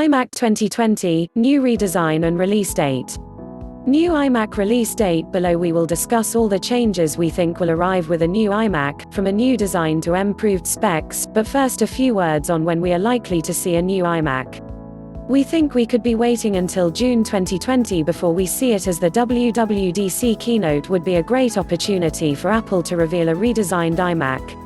iMac 2020, new redesign and release date. New iMac release date. Below we will discuss all the changes we think will arrive with a new iMac, from a new design to improved specs, but first a few words on when we are likely to see a new iMac. We think we could be waiting until June 2020 before we see it, as the WWDC keynote would be a great opportunity for Apple to reveal a redesigned iMac.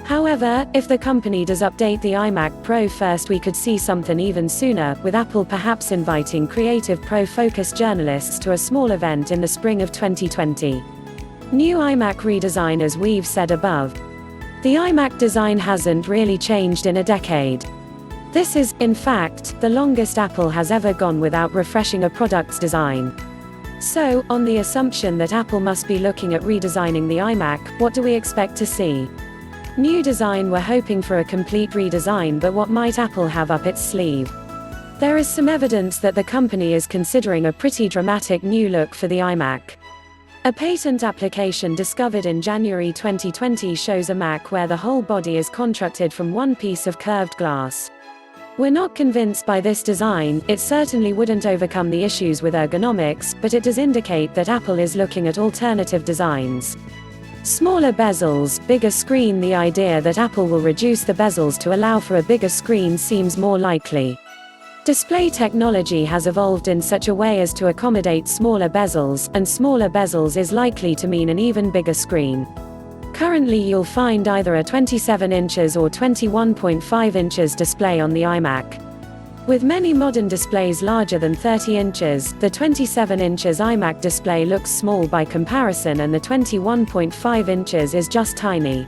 However, if the company does update the iMac Pro first, we could see something even sooner, with Apple perhaps inviting creative Pro-focused journalists to a small event in the spring of 2020. New iMac redesign. As we've said above, the iMac design hasn't really changed in a decade. This is, in fact, the longest Apple has ever gone without refreshing a product's design. So, on the assumption that Apple must be looking at redesigning the iMac, what do we expect to see? New design. We're hoping for a complete redesign, but what might Apple have up its sleeve? There is some evidence that the company is considering a pretty dramatic new look for the iMac. A patent application discovered in January 2020 shows a Mac where the whole body is constructed from one piece of curved glass. We're not convinced by this design. It certainly wouldn't overcome the issues with ergonomics, but it does indicate that Apple is looking at alternative designs. Smaller bezels, bigger screen. The idea that Apple will reduce the bezels to allow for a bigger screen seems more likely. Display technology has evolved in such a way as to accommodate smaller bezels, and smaller bezels is likely to mean an even bigger screen. Currently you'll find either a 27 inches or 21.5 inches display on the iMac. With many modern displays larger than 30 inches, the 27 inches iMac display looks small by comparison, and the 21.5 inches is just tiny.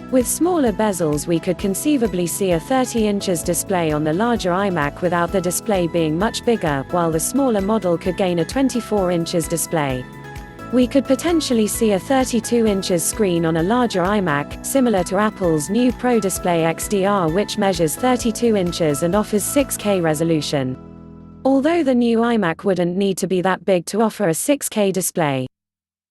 With smaller bezels we could conceivably see a 30 inches display on the larger iMac without the display being much bigger, while the smaller model could gain a 24 inches display. We could potentially see a 32 inches screen on a larger iMac, similar to Apple's new Pro Display XDR, which measures 32 inches and offers 6K resolution. Although the new iMac wouldn't need to be that big to offer a 6K display.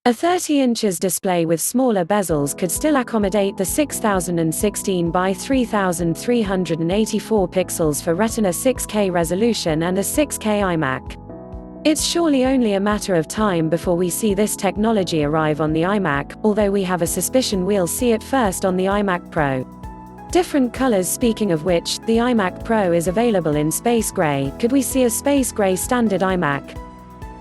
A 30 inches display with smaller bezels could still accommodate the 6016 by 3384 pixels for Retina 6K resolution and a 6K iMac. It's surely only a matter of time before we see this technology arrive on the iMac, although we have a suspicion we'll see it first on the iMac Pro. Different colors. Speaking of which, the iMac Pro is available in space gray. Could we see a space gray standard iMac?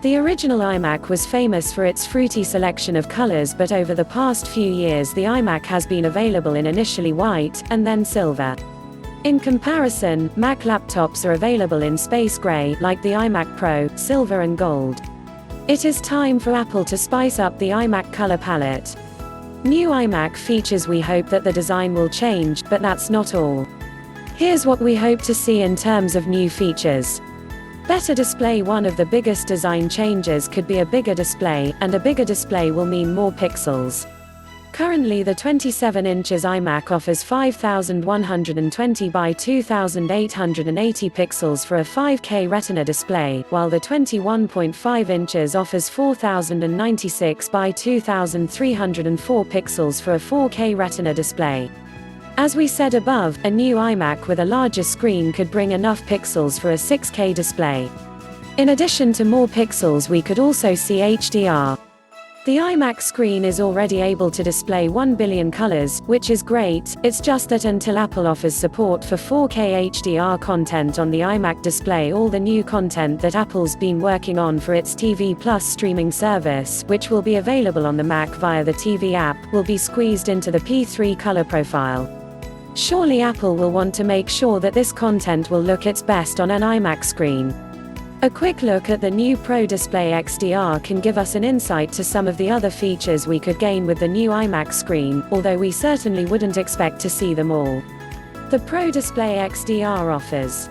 The original iMac was famous for its fruity selection of colors, but over the past few years the iMac has been available in initially white, and then silver. In comparison, Mac laptops are available in space gray, like the iMac Pro, silver and gold. It is time for Apple to spice up the iMac color palette. New iMac features. We hope that the design will change, but that's not all. Here's what we hope to see in terms of new features. Better display. One of the biggest design changes could be a bigger display, and a bigger display will mean more pixels. Currently the 27 inches iMac offers 5120 by 2880 pixels for a 5K Retina display, while the 21.5 inches offers 4096 by 2304 pixels for a 4K Retina display. As we said above, a new iMac with a larger screen could bring enough pixels for a 6K display. In addition to more pixels, we could also see HDR. The iMac screen is already able to display 1 billion colors, which is great. It's just that until Apple offers support for 4K HDR content on the iMac display, all the new content that Apple's been working on for its TV Plus streaming service, which will be available on the Mac via the TV app, will be squeezed into the P3 color profile. Surely Apple will want to make sure that this content will look its best on an iMac screen. A quick look at the new Pro Display XDR can give us an insight to some of the other features we could gain with the new iMac screen, although we certainly wouldn't expect to see them all. The Pro Display XDR offers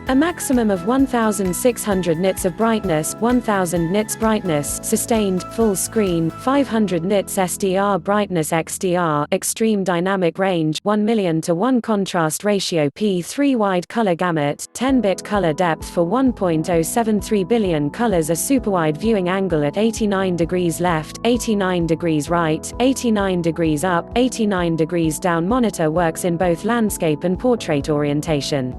a maximum of 1600 nits of brightness, 1000 nits brightness, sustained, full screen, 500 nits SDR brightness XDR, extreme dynamic range, 1 million to 1 contrast ratio P3 wide color gamut, 10-bit color depth for 1.073 billion colors, a superwide viewing angle at 89 degrees left, 89 degrees right, 89 degrees up, 89 degrees down. Monitor works in both landscape and portrait orientation.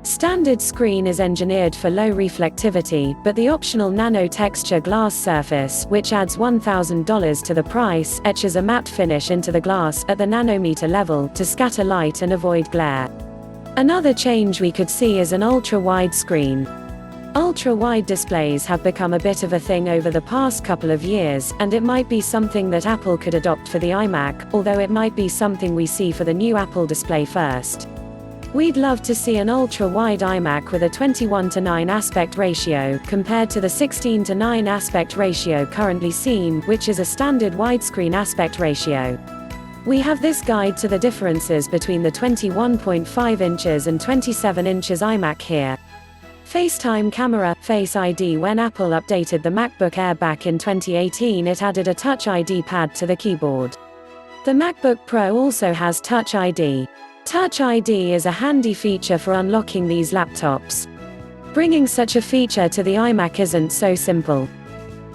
Standard screen is engineered for low reflectivity, but the optional nano texture glass surface, which adds $1,000 to the price, etches a matte finish into the glass at the nanometer level to scatter light and avoid glare. Another change we could see is an ultra-wide screen. Ultra-wide displays have become a bit of a thing over the past couple of years, and it might be something that Apple could adopt for the iMac, although it might be something we see for the new Apple display first. We'd love to see an ultra-wide iMac with a 21:9 aspect ratio, compared to the 16:9 aspect ratio currently seen, which is a standard widescreen aspect ratio. We have this guide to the differences between the 21.5 inches and 27 inches iMac here. FaceTime camera, Face ID. When Apple updated the MacBook Air back in 2018, it added a Touch ID pad to the keyboard. The MacBook Pro also has Touch ID. Touch ID is a handy feature for unlocking these laptops. Bringing such a feature to the iMac isn't so simple.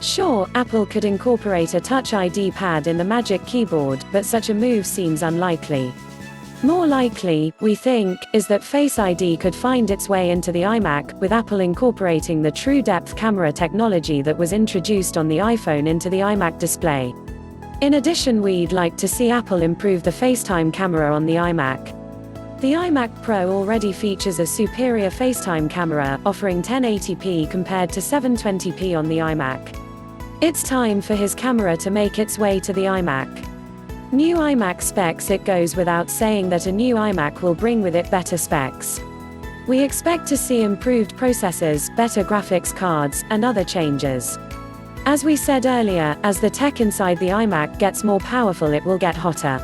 Sure, Apple could incorporate a Touch ID pad in the Magic Keyboard, but such a move seems unlikely. More likely, we think, is that Face ID could find its way into the iMac, with Apple incorporating the true depth camera technology that was introduced on the iPhone into the iMac display. In addition, we'd like to see Apple improve the FaceTime camera on the iMac. The iMac Pro already features a superior FaceTime camera, offering 1080p compared to 720p on the iMac. It's time for his camera to make its way to the iMac. New iMac specs. It goes without saying that a new iMac will bring with it better specs. We expect to see improved processors, better graphics cards, and other changes. As we said earlier, as the tech inside the iMac gets more powerful, it will get hotter.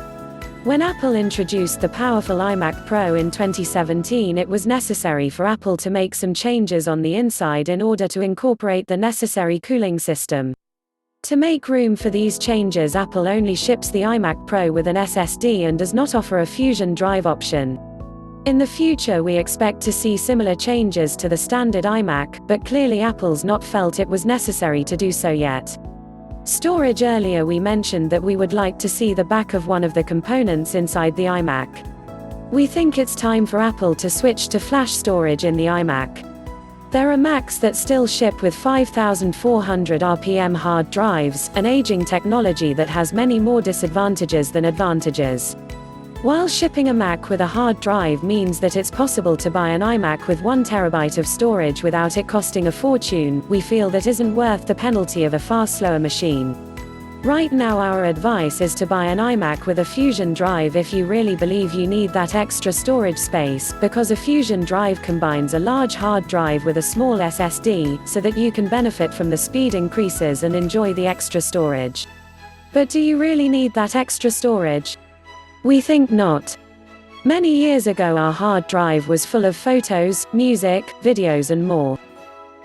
When Apple introduced the powerful iMac Pro in 2017, it was necessary for Apple to make some changes on the inside in order to incorporate the necessary cooling system. To make room for these changes, Apple only ships the iMac Pro with an SSD and does not offer a Fusion Drive option. In the future, we expect to see similar changes to the standard iMac, but clearly Apple's not felt it was necessary to do so yet. Storage. Earlier we mentioned that we would like to see the back of one of the components inside the iMac. We think it's time for Apple to switch to flash storage in the iMac. There are Macs that still ship with 5,400 RPM hard drives, an aging technology that has many more disadvantages than advantages. While shipping a Mac with a hard drive means that it's possible to buy an iMac with 1 terabyte of storage without it costing a fortune, we feel that isn't worth the penalty of a far slower machine. Right now our advice is to buy an iMac with a Fusion Drive if you really believe you need that extra storage space, because a Fusion Drive combines a large hard drive with a small SSD, so that you can benefit from the speed increases and enjoy the extra storage. But do you really need that extra storage? We think not. Many years ago our hard drive was full of photos, music, videos and more.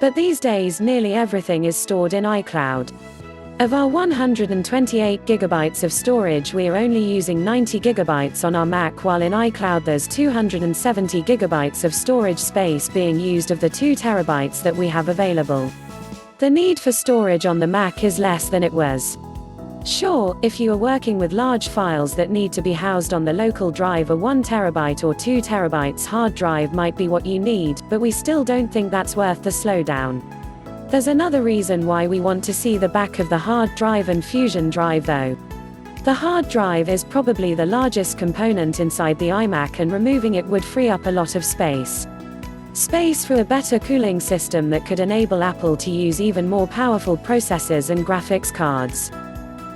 But these days nearly everything is stored in iCloud. Of our 128 gigabytes of storage, we are only using 90 gigabytes on our Mac, while in iCloud there's 270 gigabytes of storage space being used of the 2 terabytes that we have available. The need for storage on the Mac is less than it was. Sure, if you are working with large files that need to be housed on the local drive, a 1 terabyte or 2 terabytes hard drive might be what you need, but we still don't think that's worth the slowdown. There's another reason why we want to see the back of the hard drive and Fusion Drive though. The hard drive is probably the largest component inside the iMac, and removing it would free up a lot of space. Space for a better cooling system that could enable Apple to use even more powerful processors and graphics cards.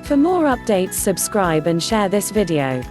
For more updates, subscribe and share this video.